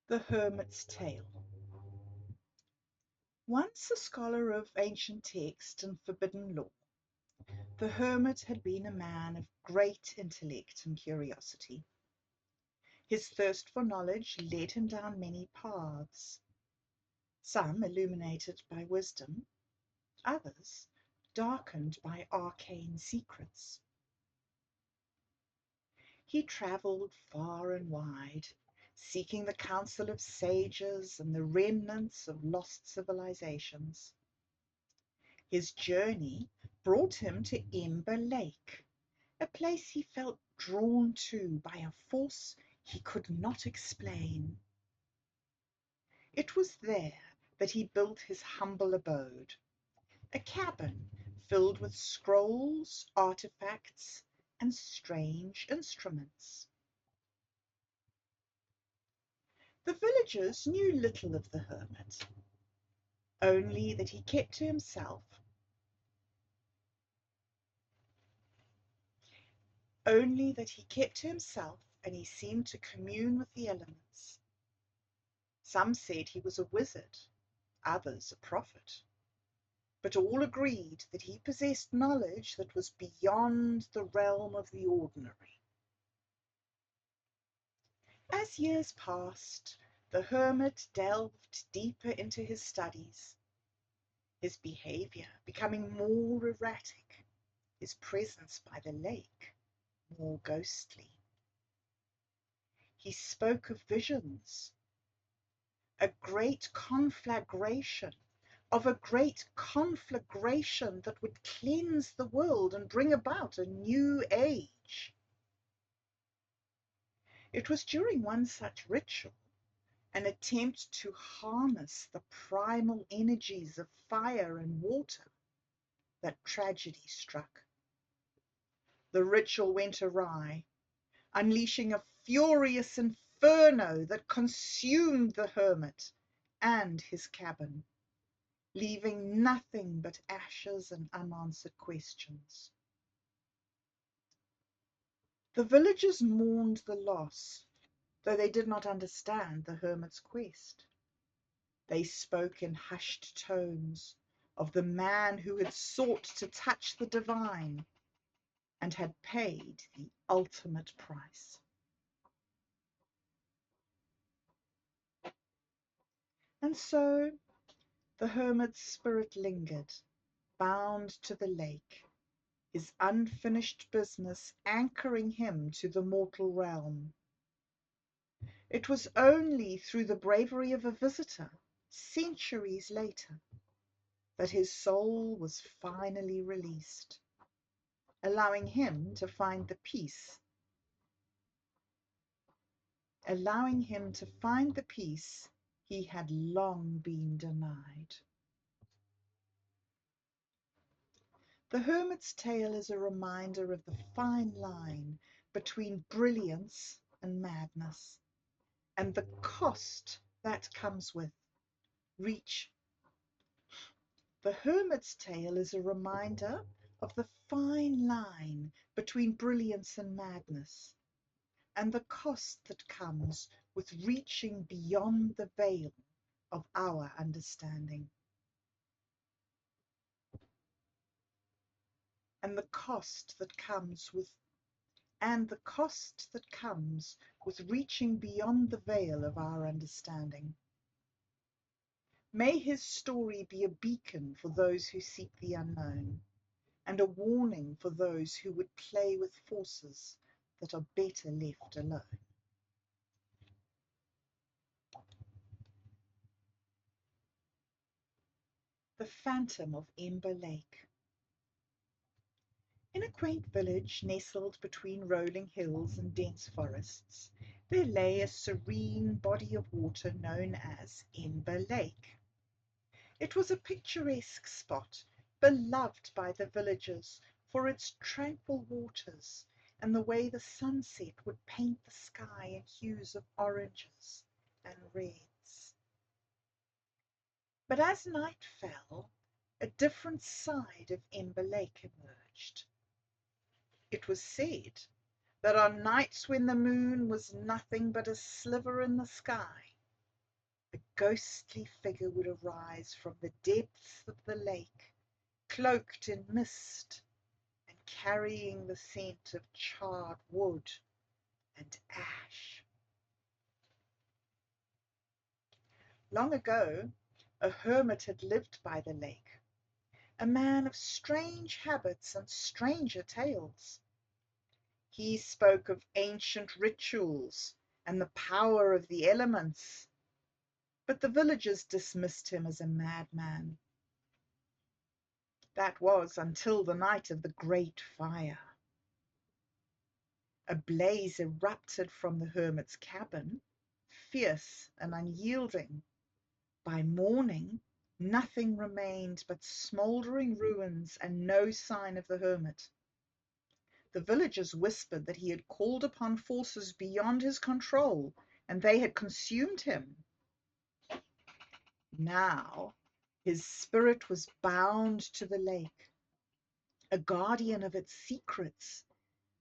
The Hermit's Tale. Once a scholar of ancient text and forbidden lore, the hermit had been a man of great intellect and curiosity. His thirst for knowledge led him down many paths, some illuminated by wisdom, others darkened by arcane secrets. He travelled far and wide, seeking the counsel of sages and the remnants of lost civilizations. His journey brought him to Ember Lake, a place he felt drawn to by a force he could not explain. It was there that he built his humble abode, a cabin filled with scrolls, artifacts, and strange instruments. The villagers knew little of the hermit, only that he kept to himself and he seemed to commune with the elements. Some said he was a wizard, others a prophet, but all agreed that he possessed knowledge that was beyond the realm of the ordinary. As years passed, the hermit delved deeper into his studies, his behavior becoming more erratic, his presence by the lake more ghostly. He spoke of visions, a great conflagration, that would cleanse the world and bring about a new age. It was during one such ritual, an attempt to harness the primal energies of fire and water, that tragedy struck. The ritual went awry, unleashing a furious inferno that consumed the hermit and his cabin, leaving nothing but ashes and unanswered questions. The villagers mourned the loss, though they did not understand the hermit's quest. They spoke in hushed tones of the man who had sought to touch the divine and had paid the ultimate price. And so the hermit's spirit lingered, bound to the lake, his unfinished business anchoring him to the mortal realm. It was only through the bravery of a visitor, centuries later, that his soul was finally released, allowing him to find the peace he had long been denied. The hermit's tale is a reminder of the fine line between brilliance and madness, and the cost that comes with reach. The hermit's tale is a reminder of the fine line between brilliance and madness, and the cost that comes with reaching beyond the veil of our understanding. And the cost that comes with reaching beyond the veil of our understanding. May his story be a beacon for those who seek the unknown, and a warning for those who would play with forces that are better left alone. The Phantom of Ember Lake. In a quaint village nestled between rolling hills and dense forests, there lay a serene body of water known as Ember Lake. It was a picturesque spot, beloved by the villagers for its tranquil waters and the way the sunset would paint the sky in hues of oranges and reds. But as night fell, a different side of Ember Lake emerged. It was said that on nights when the moon was nothing but a sliver in the sky, ghostly figure would arise from the depths of the lake, cloaked in mist and carrying the scent of charred wood and ash. Long ago, a hermit had lived by the lake, a man of strange habits and stranger tales. He spoke of ancient rituals and the power of the elements, but the villagers dismissed him as a madman. That was until the night of the great fire. A blaze erupted from the hermit's cabin, fierce and unyielding. By morning, nothing remained but smouldering ruins and no sign of the hermit. The villagers whispered that he had called upon forces beyond his control, and they had consumed him. Now his spirit was bound to the lake, a guardian of its secrets,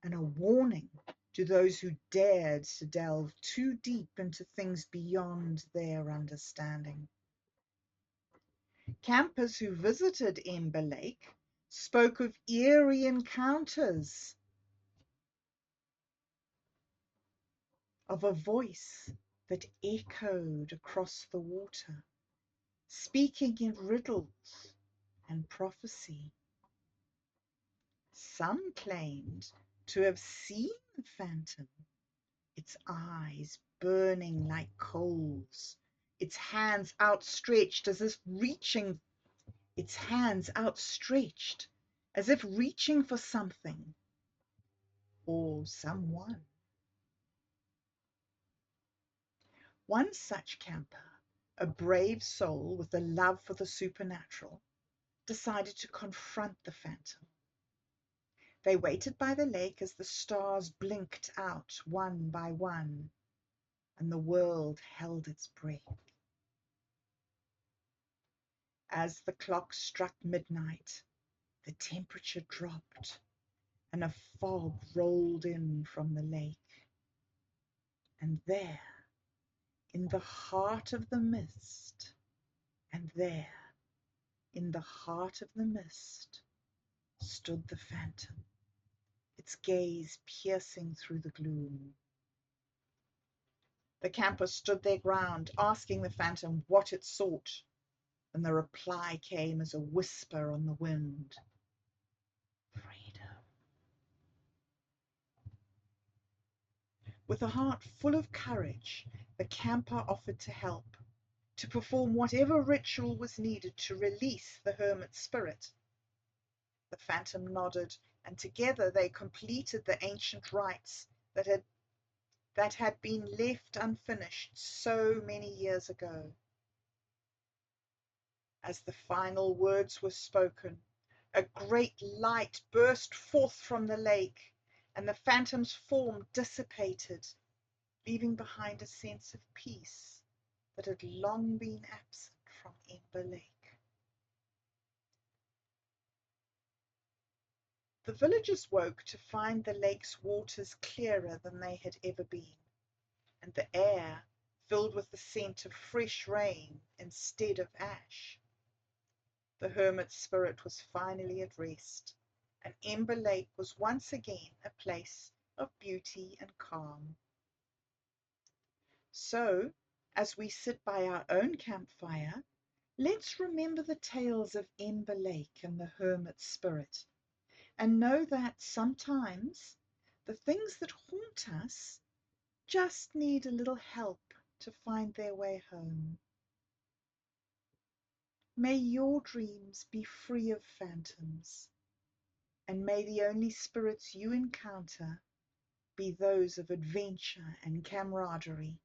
and a warning to those who dared to delve too deep into things beyond their understanding. Campers who visited Ember Lake spoke of eerie encounters, of a voice that echoed across the water, speaking in riddles and prophecy. Some claimed to have seen the phantom, its eyes burning like coals, its hands outstretched as if reaching for something or someone. One such camper, a brave soul with a love for the supernatural, decided to confront the phantom. They waited by the lake as the stars blinked out one by one, and the world held its breath. As the clock struck midnight, the temperature dropped, and a fog rolled in from the lake. And there, in the heart of the mist, stood the phantom, its gaze piercing through the gloom. The campers stood their ground, asking the phantom what it sought, and the reply came as a whisper on the wind: freedom. With a heart full of courage, the camper offered to help, to perform whatever ritual was needed to release the hermit's spirit. The phantom nodded, and together they completed the ancient rites that had been left unfinished so many years ago. As the final words were spoken, a great light burst forth from the lake, and the phantom's form dissipated, leaving behind a sense of peace that had long been absent from Ember Lake. The villagers woke to find the lake's waters clearer than they had ever been, and the air filled with the scent of fresh rain instead of ash. The hermit's spirit was finally at rest, and Ember Lake was once again a place of beauty and calm. So, as we sit by our own campfire, let's remember the tales of Ember Lake and the hermit's spirit, and know that sometimes the things that haunt us just need a little help to find their way home. May your dreams be free of phantoms, and may the only spirits you encounter be those of adventure and camaraderie.